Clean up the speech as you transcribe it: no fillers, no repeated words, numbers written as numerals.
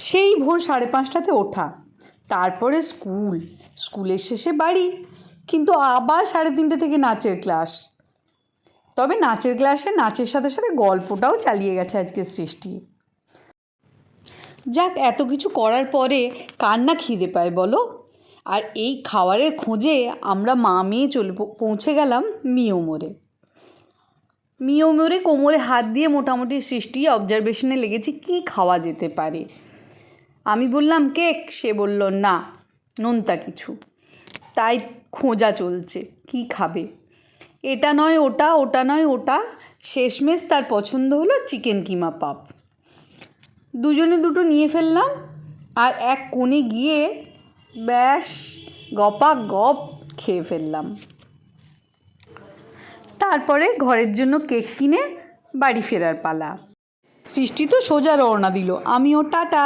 সেই ভোর 5:30টাতে ওঠা, তারপরে স্কুলের শেষে বাড়ি, কিন্তু আবার 3:30 থেকে নাচের ক্লাস। তবে নাচের ক্লাসে নাচের সাথে সাথে গল্পটাও চালিয়ে গেছে আজকে সৃষ্টি। যাক, এত কিছু করার পরে কার না খিদে পায় বলো? আর এই খাবারের খোঁজে আমরা মা মেয়ে পৌঁছে গেলাম মিও মোড়ে। কোমরে হাত দিয়ে মোটামুটি সৃষ্টি অবজারভেশনে লেগেছি কী খাওয়া যেতে পারে। আমি বললাম কেক, সে বলল না, নোনতা কিছু। তাই খোঁজা চলছে কী খাবে, এটা নয় ওটা, ওটা নয় ওটা। শেষমেশ তার পছন্দ হলো চিকেন কিমা পাপ। দুজনে দুটো নিয়ে ফেললাম, আর এক কোণে গিয়ে ব্যাস গপাগপ খেয়ে ফেললাম। তারপরে ঘরের জন্য কেক কিনে বাড়ি ফেরার পালা। সৃষ্টি তো সোজা রওনা দিল, আমিও টাটা।